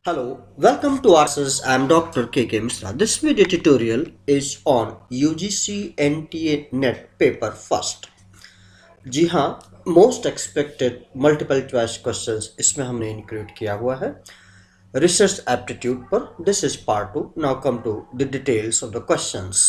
Hello, welcome to our courses. I'm Dr. K.K. Misra. This video tutorial is on UGC NTA NET paper first. जी हाँ, most expected multiple choice questions इसमें हमने include किया हुआ है research aptitude पर. This is part 2. Now come to the details of the questions.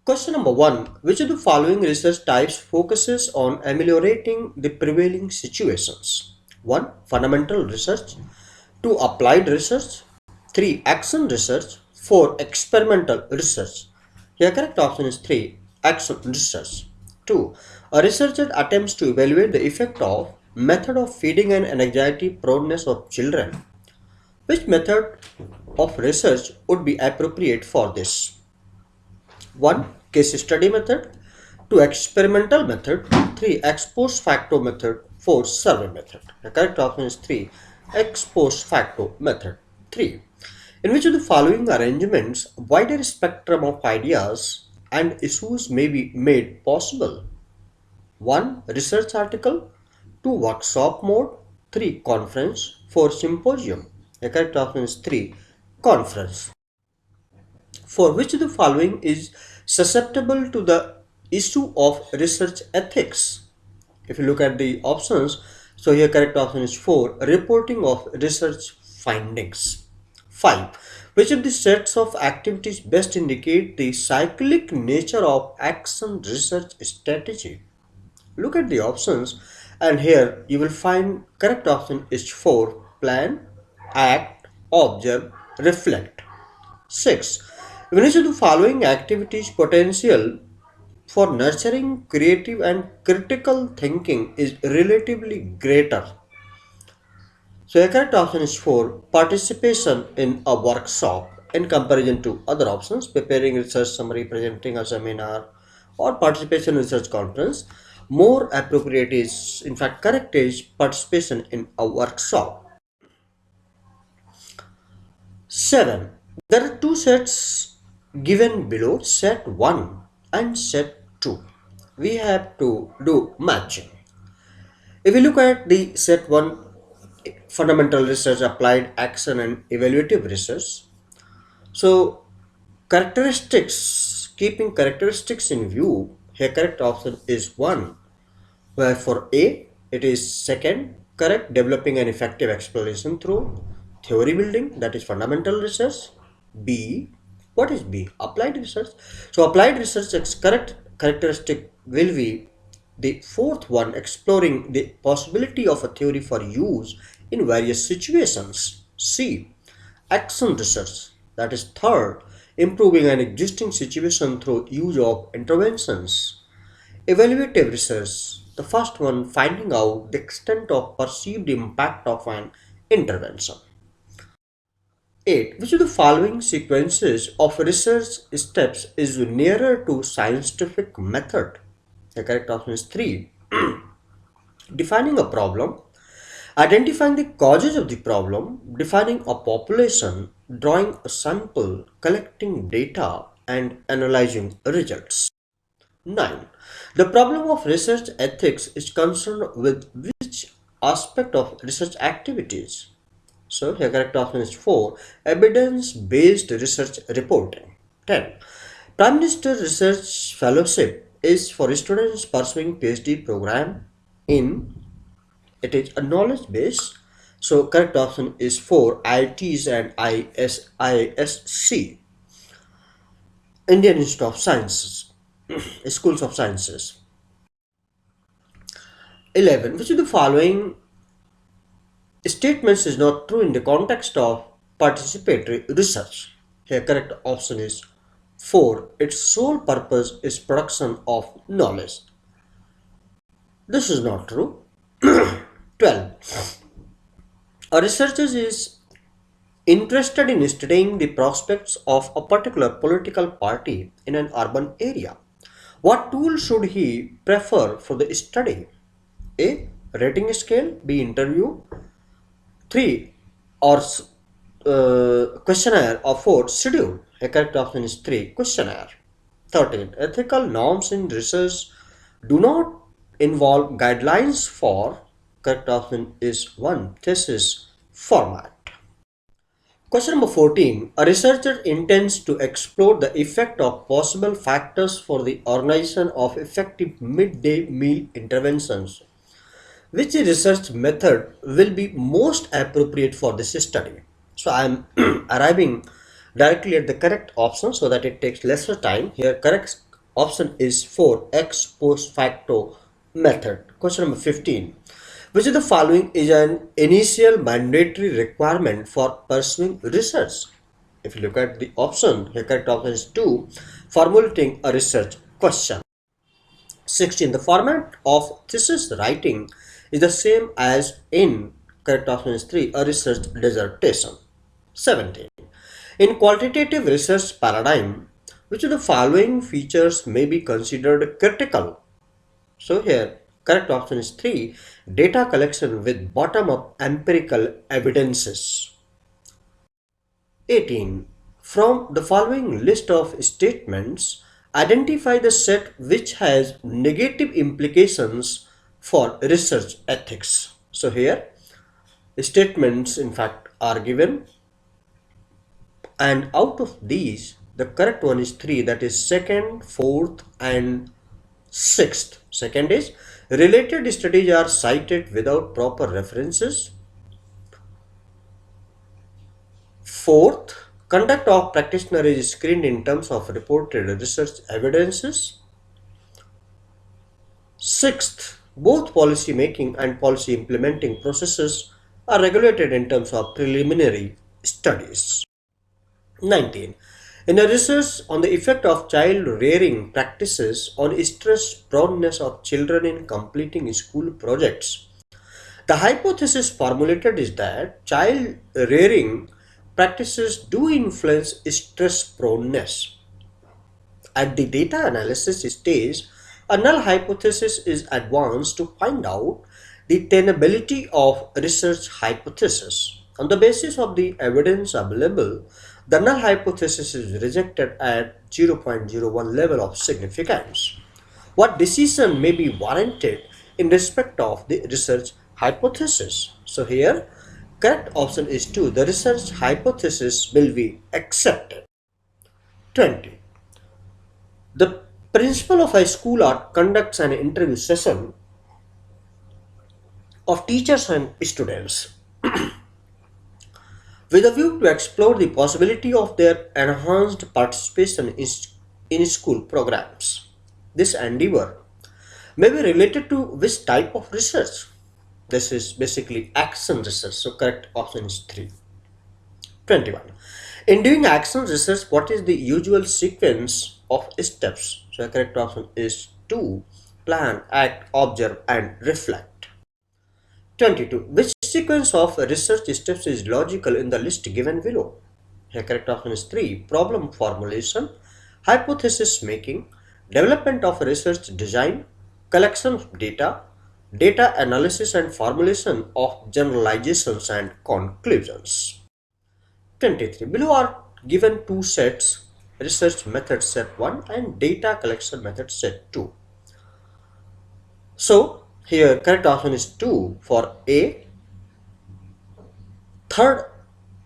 Question number 1. Which of the following research types focuses on ameliorating the prevailing situations? 1. Fundamental research. 2. Applied research. 3. Action research. 4. Experimental research. Here correct option is 3. Action research. 2. A researcher attempts to evaluate the effect of method of feeding and anxiety proneness of children. Which method of research would be appropriate for this? 1. Case study method. 2. Experimental method. 3. Ex post facto method. 4. Survey method. The correct option is 3. Ex post facto method. 3. In which of the following arrangements wider spectrum of ideas and issues may be made possible? 1. Research article. 2. Workshop mode. 3. Conference. 4. Symposium. The correct option is 3. Conference. For which of the following is susceptible to the issue of research ethics? If you look at the options, so here correct option is 4. Reporting of research findings. 5. Which of the sets of activities best indicate the cyclic nature of action research strategy? Look at the options and here you will find correct option is 4. Plan, act, observe, reflect. 6. Which of the following activities potential for nurturing creative and critical thinking is relatively greater? So the correct option is 4. Participation in a workshop in comparison to other options, preparing research summary, presenting a seminar, or participation in research conference. More appropriate is, in fact, correct is participation in a workshop. 7. There are two sets given below, set 1 and set 2. We have to do matching. If we look at the set 1, fundamental research, applied action and evaluative research. So keeping characteristics in view, here correct option is 1. Where for A, it is second, correct, developing an effective explanation through theory building, that is fundamental research. B, what is B? Applied research. So applied research correct characteristic will be the fourth one, exploring the possibility of a theory for use in various situations. C, action research, that is third, improving an existing situation through use of interventions. Evaluative research, the first one, finding out the extent of perceived impact of an intervention. 8. Which of the following sequences of research steps is nearer to scientific method? The correct option is 3. Defining a problem, identifying the causes of the problem, defining a population, drawing a sample, collecting data, and analyzing results. 9. The problem of research ethics is concerned with which aspect of research activities? So here correct option is 4. Evidence-based research reporting. 10. Prime Minister Research Fellowship is for students pursuing PhD program in, it is a knowledge base. So correct option is 4. IITs and ISC, Indian Institute of Sciences, Schools of Sciences. 11. Which of the following statements is not true in the context of participatory research? Here correct option is 4. Its sole purpose is production of knowledge. This is not true. 12. A researcher is interested in studying the prospects of a particular political party in an urban area. What tool should he prefer for the study? A. Rating scale. B. Interview. 3. Or questionnaire. Or 4. Schedule. A correct option is 3. Questionnaire. 13. Ethical norms in research do not involve guidelines for, correct option is 1. Thesis. format. Question number 14. A researcher intends to explore the effect of possible factors for the organization of effective midday meal interventions. Which research method will be most appropriate for this study? So I am arriving directly at the correct option so that it takes lesser time. Here correct option is 4, ex post facto method. Question number 15. Which of the following is an initial mandatory requirement for pursuing research? If you look at the option, the correct option is 2, formulating a research question. 16. The format of thesis writing is the same as in, correct option is 3, a research dissertation. 17. In qualitative research paradigm, which of the following features may be considered critical? So here, correct option is 3, data collection with bottom-up empirical evidences. 18. From the following list of statements, identify the set which has negative implications for research ethics. So here, statements in fact are given, and out of these, the correct one is 3, that is second, fourth, and sixth. Second is related studies are cited without proper references. Fourth, conduct of practitioner is screened in terms of reported research evidences. Sixth, both policy making and policy implementing processes are regulated in terms of preliminary studies. 19. In a research on the effect of child rearing practices on stress proneness of children in completing school projects, the hypothesis formulated is that child rearing practices do influence stress proneness. At the data analysis stage, a null hypothesis is advanced to find out the tenability of research hypothesis. On the basis of the evidence available, the null hypothesis is rejected at 0.01 level of significance. What decision may be warranted in respect of the research hypothesis? So here, correct option is 2. The research hypothesis will be accepted. 20. The principal of a school art conducts an interview session of teachers and students with a view to explore the possibility of their enhanced participation in school programs. This endeavor may be related to which type of research? This is basically action research, so correct option is 3. 21. In doing action research, what is the usual sequence of steps? So the correct option is 2, plan, act, observe, and reflect. 22. Which sequence of research steps is logical in the list given below? The correct option is 3, problem formulation, hypothesis making, development of research design, collection of data, data analysis and formulation of generalizations and conclusions. 23. Below are given two sets, research method set 1 and data collection method set 2. So here correct option is 2 for A. Third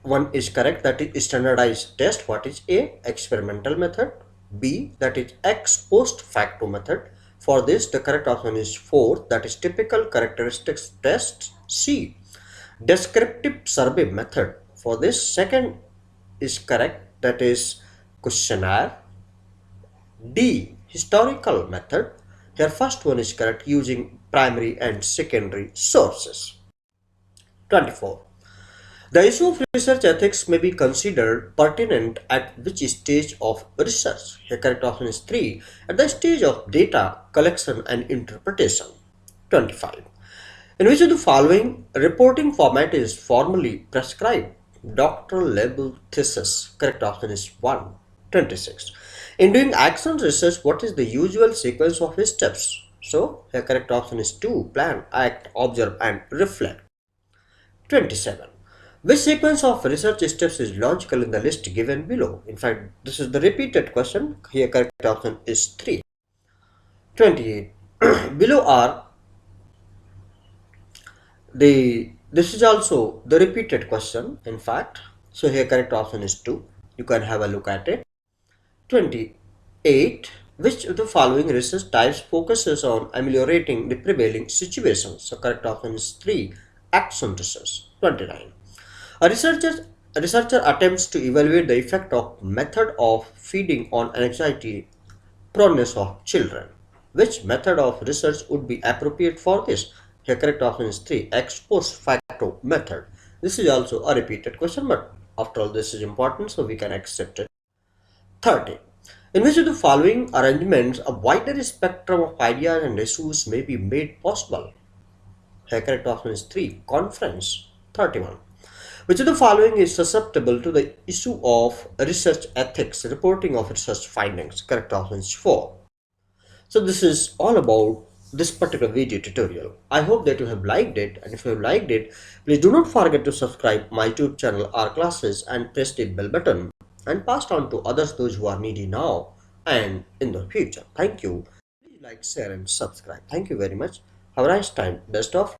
one is correct, that is standardized test. What is A? Experimental method. B, that is ex post facto method. For this the correct option is 4, that is typical characteristics test. C, descriptive survey method. For this second is correct, that is questionnaire. D, historical method. Here first one is correct, using primary and secondary sources. 24. The issue of research ethics may be considered pertinent at which stage of research? Here correct option is 3, at the stage of data collection and interpretation. 25. In which of the following reporting format is formally prescribed? Doctoral level thesis. Correct option is 1. 26. In doing action research, what is the usual sequence of steps? So here correct option is 2, plan, act, observe, and reflect. 27. Which sequence of research steps is logical in the list given below? In fact, this is the repeated question. Here correct option is 3. 28. Below are the This is also the repeated question, in fact. So here correct option is 2. You can have a look at it. 28. Which of the following research types focuses on ameliorating the prevailing situations? So correct option is 3. Action research. 29. A researcher attempts to evaluate the effect of method of feeding on anxiety proneness of children. Which method of research would be appropriate for this? Here correct option is 3. Ex post facto method. This is also a repeated question, but after all this is important, so we can accept it. 30. In which of the following arrangements a wider spectrum of ideas and issues may be made possible? Here correct option is 3. Conference. 31. Which of the following is susceptible to the issue of research ethics, reporting of research findings? Correct option is 4. So this is all about this particular video tutorial. I hope that you have liked it, and if you have liked it, please do not forget to subscribe my YouTube channel R Classes and press the bell button and pass on to others those who are needy now and in the future. Thank you. Please like, share and subscribe. Thank you very much. Have a nice time. Best of